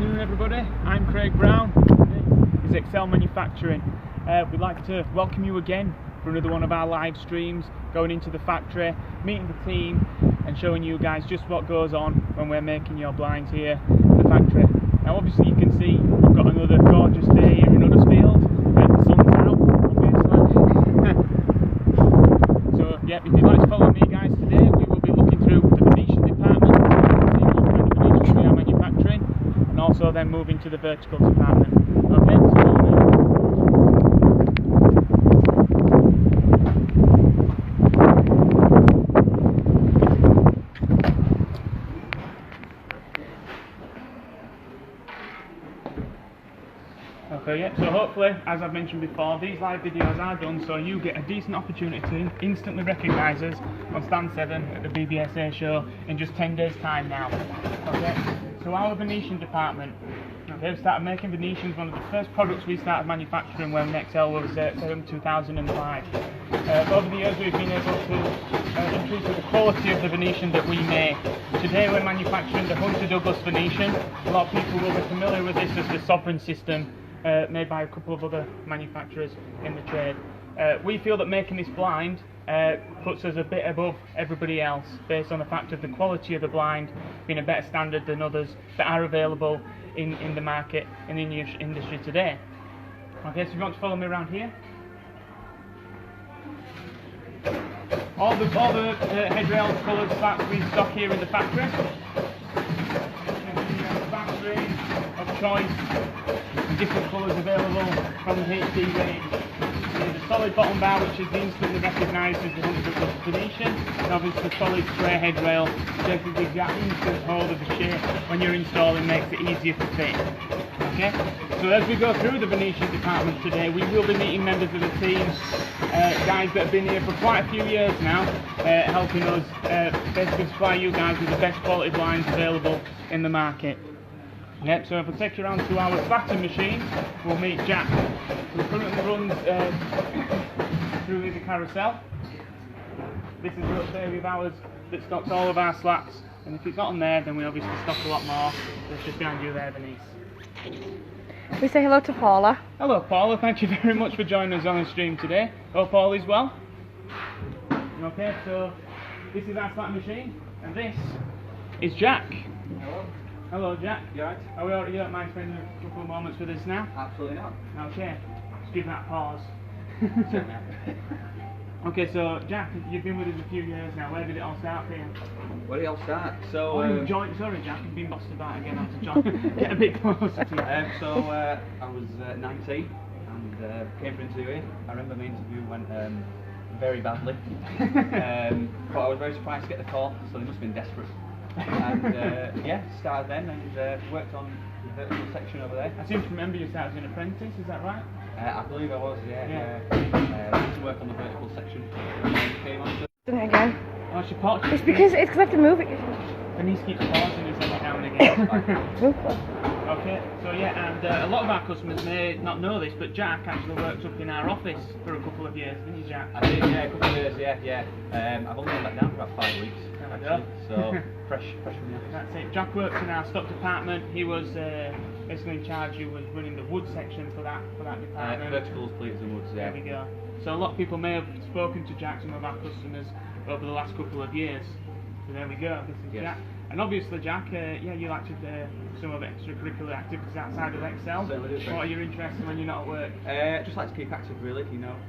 afternoon everybody, I'm Craig Brown, this is Excel Manufacturing. We'd like to welcome you again for another one of our live streams, going into the factory, meeting the team and showing you guys just what goes on when we're making your blinds here in the factory. Now obviously you can see we've got another gorgeous day here in Huddersfield, the sun's out obviously. So yeah, if you'd like to follow me guys today, we will be looking through the Venetian department, see what kind of Venetians we are manufacturing, and also then moving to the vertical department. Okay, so follow me. Okay, yeah, so hopefully, as I've mentioned before, these live videos are done so you get a decent opportunity to instantly recognise us on stand 7 at the BBSA show in just 10 days time now. Okay, so our Venetian department, okay, we started making Venetians, one of the first products we started manufacturing when Excel was set in 2005. But over the years we've been able to increase the quality of the Venetian that we make. Today we're manufacturing the Hunter Douglas Venetian. A lot of people will be familiar with this as the Sovereign system, made by a couple of other manufacturers in the trade. We feel that making this blind puts us a bit above everybody else based on the fact of the quality of the blind being a better standard than others that are available in the market, in the industry today. Okay, so if you want to follow me around here. All the headrail coloured slats we stock here in the factory. Factory of choice, different colours available from the HD range. The solid bottom bar, which is instantly recognised as the Hunter Douglas Venetian, and obviously the solid square headrail, takes the exact instant hold of the shape when you're installing, makes it easier to fit. Okay, so as we go through the Venetian department today, we will be meeting members of the team, guys that have been here for quite a few years now, helping us basically supply you guys with the best quality blinds available in the market. Yep, so if I take you around to our slatter machine, we'll meet Jack, who currently runs through the carousel. This is the area of ours that stocks all of our slats, and if it's not on there, then we obviously stock a lot more. It's just behind you there, Denise. We say hello to Paula. Hello Paula, thank you very much for joining us on the stream today. Hope all is well. Okay, so this is our slat machine, and this is Jack. Hello. Hello Jack. You alright? Are we alright? You don't mind spending a couple of moments with us now? Absolutely not. Okay, just give that pause. Okay, so Jack, you've been with us a few years now. Where did it all start for you? Where did it all start? So, sorry Jack, you've been bossed about again. I have to join. Get a bit closer to you. I was 19 and came for an interview here. I remember my interview went very badly. But I was very surprised to get the call, so they must have been desperate. And yeah, started then and worked on the vertical section over there. I seem to remember you started as an apprentice, is that right? I believe I was, yeah. Did some work on the vertical section. Came on to... Done it again. Oh, she paused. It's because I have to move it. Denise keeps pausing us every now and again. Move. Okay, so yeah, and a lot of our customers may not know this, but Jack actually worked up in our office for a couple of years, didn't you, Jack? I did, yeah, a couple of years, yeah. I've only been back down for about 5 weeks, actually, so fresh from the office. That's it. Jack worked in our stock department. He was basically in charge. He was running the wood section for that department. Verticals, pleats and woods, yeah. There we go. So a lot of people may have spoken to Jack, some of our customers, over the last couple of years. So there we go. This is Jack. And obviously, Jack, you like to do some of the extracurricular activities outside of Excel. Certainly do. What are your interests when you're not at work? Just like to keep active, really.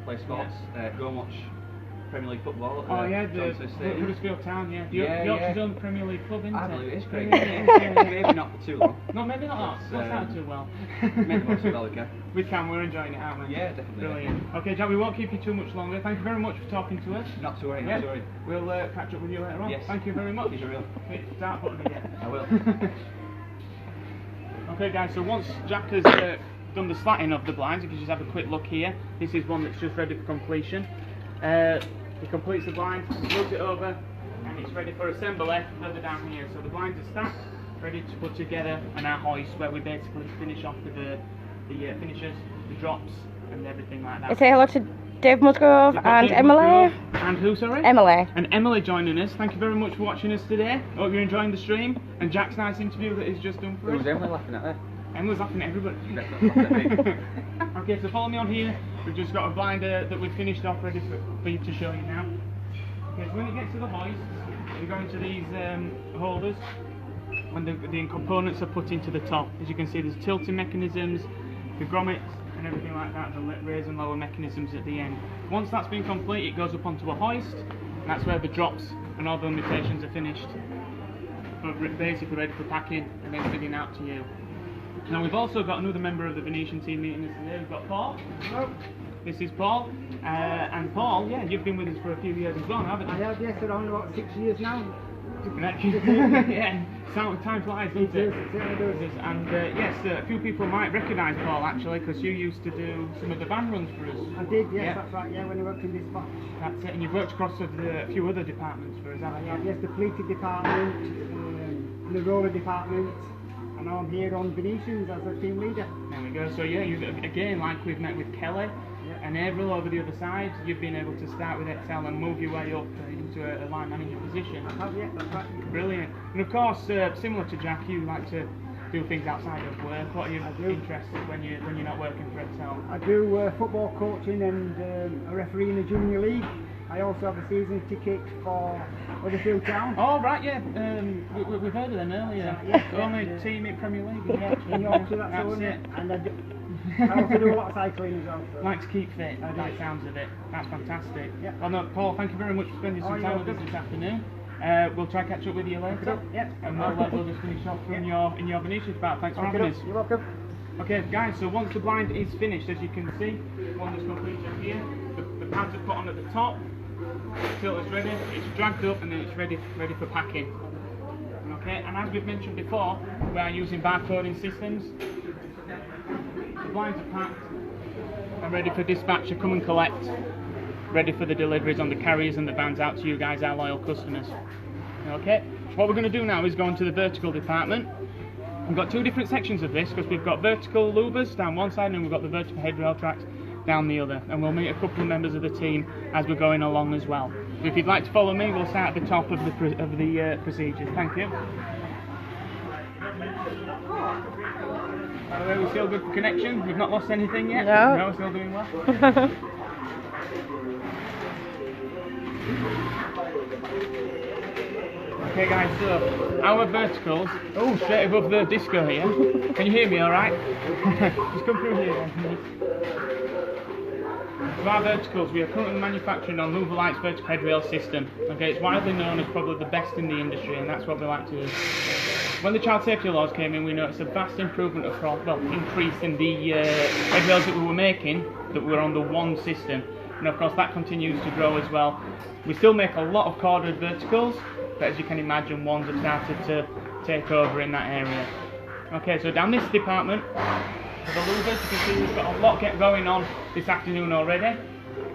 Play sports, go and watch Premier League football. At the Huddersfield Town, yeah. The Yorkshire's own Premier League club, isn't it? I believe it is great. Maybe not for too long. No, maybe not. It's not too well. Maybe not too well again. We can. We're enjoying it, aren't we? Yeah, definitely. Brilliant. Okay, Jack, we won't keep you too much longer. Thank you very much for talking to us. Not to worry. Not to worry. We'll catch up with you later on. Yes. Thank you very much. Keep it real. Hit the start button again. I will. Okay, guys. So once Jack has done the slatting of the blinds, if you just have a quick look here, this is one that's just ready for completion. He completes the blind, moves it over, and it's ready for assembly further down here. So the blinds are stacked, ready to put together on our hoist, where we basically finish off with the finishers, the drops, and everything like that. Say hello to Dave Musgrove We've got and Dave Emily. Musgrove. And who, sorry? Emily. And Emily joining us. Thank you very much for watching us today. Hope you're enjoying the stream. And Jack's nice interview that he's just done for us. Who's Emily laughing at there? Emily's laughing at everybody. Okay, so follow me on here. We've just got a blinder that we've finished off ready for you to show you now. Okay, so when it gets to the hoist, you go into these holders. When the components are put into the top, as you can see, there's tilting mechanisms, the grommets, and everything like that. The raise and lower mechanisms at the end. Once that's been complete, it goes up onto a hoist, and that's where the drops and all the limitations are finished. But basically ready for packing and then fitting out to you. Now we've also got another member of the Venetian team meeting us today. We've got Paul. Hello. This is Paul. And Paul, yeah, you've been with us for a few years as well, haven't you? I have, yes, around about 6 years now. Yeah, time flies, doesn't it? It certainly does. And yes, a few people might recognise Paul actually, because you used to do some of the van runs for us. I did, yes, Yeah. that's right, yeah, when I worked in this spot. That's it, and you've worked across a few other departments for us, haven't you? Yes, the pleated department, the roller department, and I'm here on Venetians as a team leader. There we go. So yeah, you've again, like we've met with Kelly and Avril over the other side, you've been able to start with Excel and move your way up into a line manager position. I have, yeah, that's right. Brilliant. And of course, similar to Jack, you like to do things outside of work. What are your interests when you're not working for Excel? I do football coaching and a referee in the junior league. I also have a season ticket for Huddersfield Town. Oh right, yeah. We've heard of them earlier. Only team in Premier League in Yorkshire. In Yorkshire, that's it. And I also do a lot of cycling as well. So. Like to keep fit, by the sounds of it. That's fantastic. Yeah. Well, no, Paul, thank you very much for spending some time with us this afternoon. We'll try to catch up with you later. Yep. And we'll just finish off from your Venetians part. Thanks for having us. You're welcome. Okay, guys, so once the blind is finished, as you can see, one that's completed here, the pads are put on at the top, till it's ready, it's dragged up, and then it's ready for packing. Okay, and as we've mentioned before, we are using barcoding systems. The blinds are packed and ready for dispatch to come and collect, ready for the deliveries on the carriers and the vans out to you guys, our loyal customers. Okay, what we're going to do now is go into the vertical department. We've got two different sections of this because we've got vertical louvers down one side and we've got the vertical headrail tracks down the other, and we'll meet a couple of members of the team as we're going along as well. So if you'd like to follow me, we'll start at the top of the procedures. Thank you. By the way, we're still good for connection. We've not lost anything yet. No. No, we're still doing well. Okay guys, so our verticals, straight above the disco here. Can you hear me alright? Just come through here then. So our verticals, we are currently manufacturing on Louverlight's vertical headrail system. Okay, it's widely known as probably the best in the industry, and that's what we like to do. When the child safety laws came in, we noticed a vast improvement increase in the headrails that we were making that were on the one system. And of course that continues to grow as well. We still make a lot of corded verticals, but as you can imagine, ones have started to take over in that area. Okay, so down this department, for the louvers, you can see we've got a lot going on this afternoon already.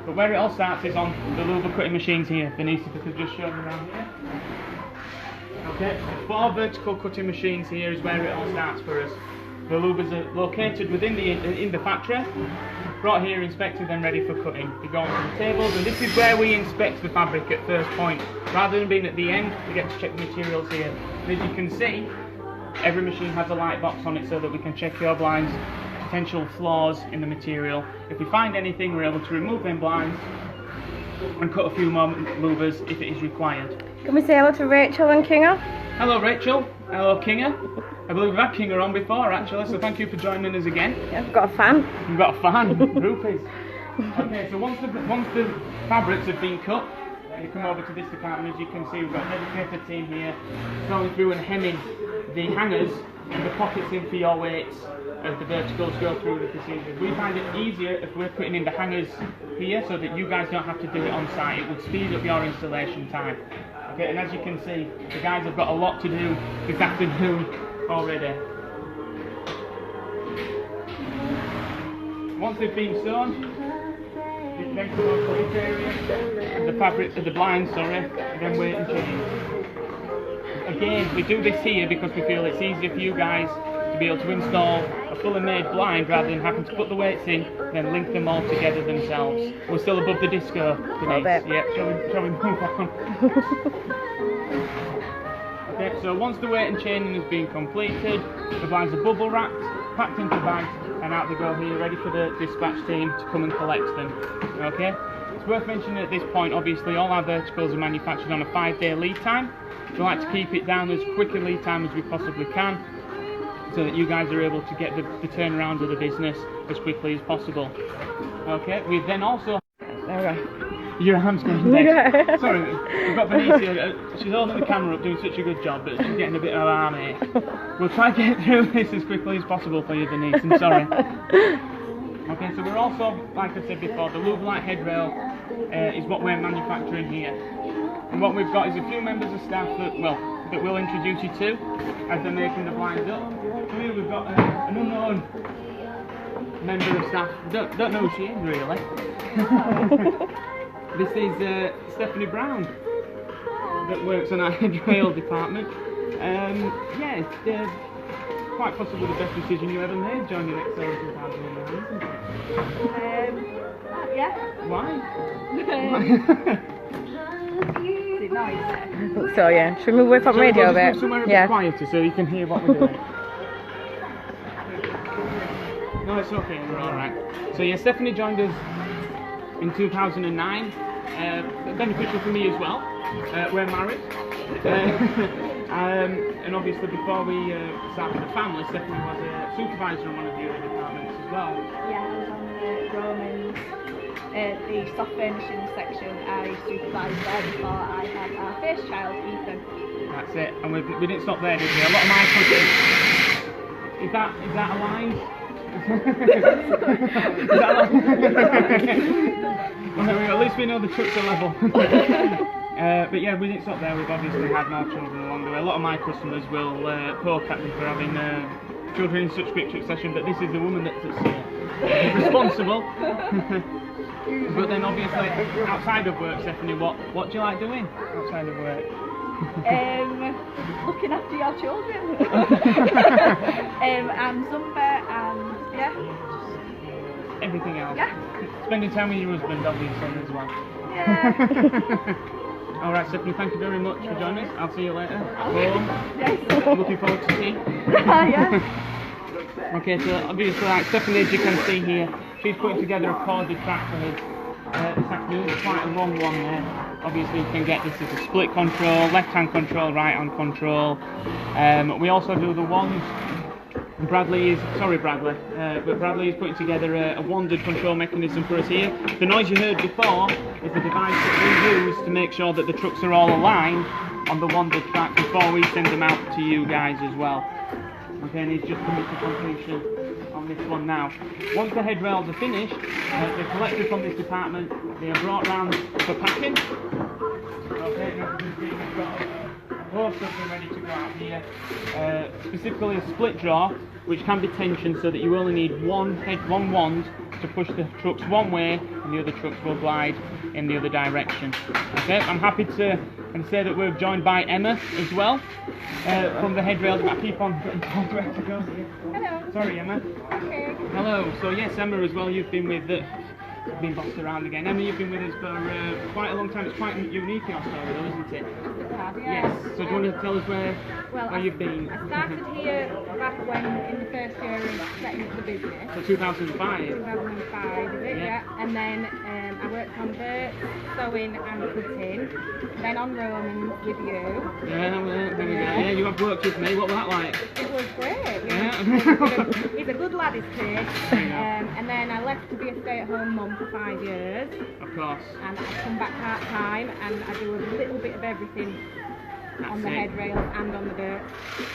But where it all starts is on the louver cutting machines here. Denise, if we could just show them around here. Okay, so 4 vertical cutting machines here is where it all starts for us. The louvers are located within the factory, brought here, inspected, then ready for cutting. They go onto the tables, and this is where we inspect the fabric at first point. Rather than being at the end, we get to check the materials here. And as you can see, every machine has a light box on it so that we can check your blinds, potential flaws in the material. If we find anything, we're able to remove them blinds and cut a few more louvers if it is required. Can we say hello to Rachel and Kinga? Hello Rachel, hello Kinga. I believe we've had Kinga on before actually, so thank you for joining us again. Yeah, I've got a fan. We've got a fan, groupies. Okay, so once the fabrics have been cut, you come over to this department. As you can see, we've got a dedicated team here going through and hemming the hangers and the pockets in for your weights as the verticals go through the procedures. We find it easier if we're putting in the hangers here so that you guys don't have to do it on site. It would speed up your installation time. Okay, and as you can see, the guys have got a lot to do this afternoon already. Once they've been sewn, it then comes over to this area, the fabric, the blinds, then wait and change. Again, we do this here because we feel it's easier for you guys to be able to install a fully made blind rather than having to put the weights in, then link them all together themselves. We're still above the disco, Denise. bit. Yep, shall we move on? Okay, so once the weight and chaining has been completed, the blinds are bubble wrapped, packed into bags, and out they go here, ready for the dispatch team to come and collect them. Okay? It's worth mentioning at this point, obviously, all our verticals are manufactured on a 5-day lead time. We like to keep it down as quick a lead time as we possibly can, so that you guys are able to get the turnaround of the business as quickly as possible. Okay? We then also... There we go. Your arm's going dead. Sorry, we've got Benicia. She's holding the camera up, doing such a good job, but she's getting a bit of arm ache. We'll try to get through this as quickly as possible for you, Denise. I'm sorry. Okay, so we're also, like I said before, the Louvre Light headrail is what we're manufacturing here. And what we've got is a few members of staff that we'll introduce you to as they're making the blinds up. Here we've got an unknown member of staff. Don't know who she is really. This is Stephanie Brown that works on our headrail department. Yeah, it's quite possibly the best decision you ever made joining Excel 2009, isn't it? Yeah. Why? Is it noisy? So yeah, should we move away from radio a bit? Somewhere a Yeah. bit quieter so you can hear what we're doing. No, it's okay, we're alright. So yeah, Stephanie joined us in 2009, beneficial for me as well. We're married, and obviously before we started the family, Stephanie was a supervisor in one of the other departments as well. Yeah, I was on the Romans, the soft furnishing section. I supervised there before I had our first child, Ethan. That's it, and we didn't stop there, did we? A lot of my cousins. Is that a line? Well, at least we know the trucks are level. But yeah, we didn't stop there. We've obviously had more children along the way. A lot of my customers will poke at me for having children in such quick succession, but this is the woman that's responsible. But then obviously, outside of work, Stephanie, what do you like doing outside of work? Looking after your children. And Zumba and yeah. Everything else? Yeah. Spending time with your husband, obviously, as well. Yeah. Alright, Stephanie, thank you very much for joining us. I'll see you later. Yes. I'm looking forward to tea. Yeah. Okay, so obviously, like Stephanie, as you can see here, she's putting together a corded track for us this afternoon. It's quite a long one there. Obviously, you can get this as a split control, left-hand control, right-hand control. We also do the wands. Bradley is putting together a wanded control mechanism for us here. The noise you heard before is the device that we use to make sure that the trucks are all aligned on the wanded track before we send them out to you guys as well. Okay, and he's just coming to completion on this one now. Once the headrails are finished, they're collected from this department, they are brought round for packing. Okay, now you can see we've got a whole stuff ready to go out here. Specifically a split draw, which can be tensioned so that you only need one wand to push the trucks one way and the other trucks will glide in the other direction. Okay, I'm happy to say that we're joined by Emma as well from the headrails. I keep on getting told where to go. Hello. Sorry, Emma. Okay. Hello. So yes, Emma as well. You've been with been bossed around again. Emma, you've been with us for quite a long time. It's quite unique your story, though, isn't it? Yes. So do you want to tell us where you've been? I started here back when in the first year of setting up the business. So 2005. 2005, is it? Yeah. And then I worked on Bert, sewing and cutting. Then on Romans with you. Yeah, well, there we go. Yeah, you have worked with me. What was that like? It was great. Yeah. He's a good lad, is Kate. And then I left to be a stay-at-home mum for 5 years. Of course. And I come back part-time and I do a little bit of everything. On the headrails and on the dirt.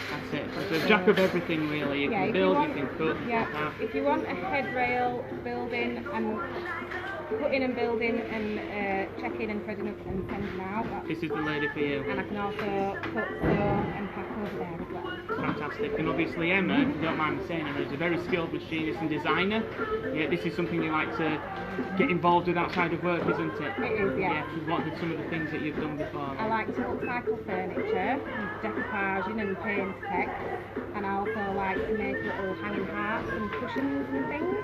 That's it. So a jack of everything really. You can build, you can cook. Yeah. If you want a headrail building and putting and building and checking and threading up and sending out. This is the lady for you. And I can also cut, sew and pack over there as well. Fantastic. And obviously Emma, if you don't mind me saying, Emma is a very skilled machinist and designer. Yeah, this is something you like to get involved with outside of work, isn't it? It is, yeah. Yeah, what are some of the things that you've done before? I like to upcycle furniture and decoupaging and paint text, and I also like to make little hanging hearts and cushions and things.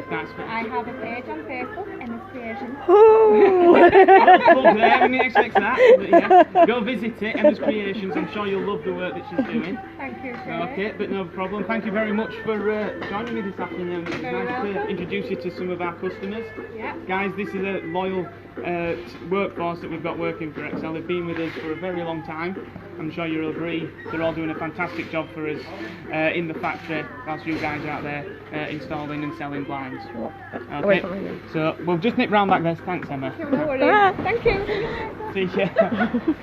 That's I have a page on Facebook, Emma's Creations. Plug there, I didn't expect that. But yeah, go visit it, Emma's Creations. I'm sure you'll love the work that she's doing. Thank you, Kate. Okay, but no problem. Thank you very much for joining me this afternoon. It's Very nice to welcome. introduce you to some of our customers. Yeah. Guys, this is a loyal workforce that we've got working for Excel. They've been with us for a very long time. I'm sure you'll agree. They're all doing a fantastic job for us in the factory whilst you guys are out there installing and selling blinds. Away Okay, from me. so we'll just nip round back there. Thanks, Emma. No worries. Ah. Thank you. See ya.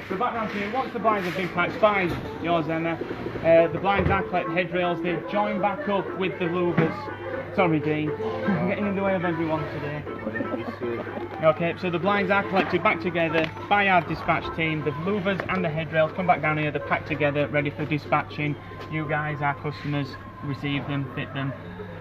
So back round here, once the blinds have been packed, five, yours Emma, the blinds are collected, headrails, they join back up with the louvers. Sorry Dean, I'm getting in the way of everyone today. Okay, so the blinds are collected back together by our dispatch team. The louvers and the headrails come back down here, they're packed together, ready for dispatching. You guys, our customers, receive them, fit them,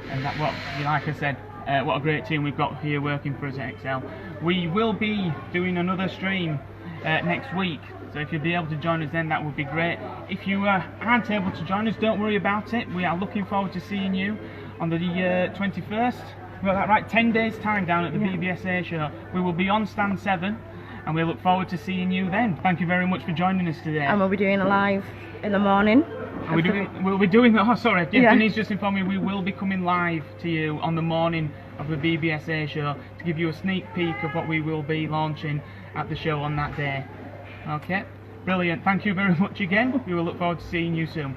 and that what, like I said, what a great team we've got here working for us at Excel. We will be doing another stream next week, so if you'll be able to join us then, that would be great. If you aren't able to join us, don't worry about it. We are looking forward to seeing you on the 21st. We got that right, 10 days time down at the BBSA show. We will be on stand 7 and we look forward to seeing you then. Thank you very much for joining us today. And we'll be doing a live in the morning. We'll be doing, oh sorry, Yeah. Denise just informed me we will be coming live to you on the morning of the BBSA show to give you a sneak peek of what we will be launching at the show on that day. Okay, brilliant, thank you very much again. We will look forward to seeing you soon.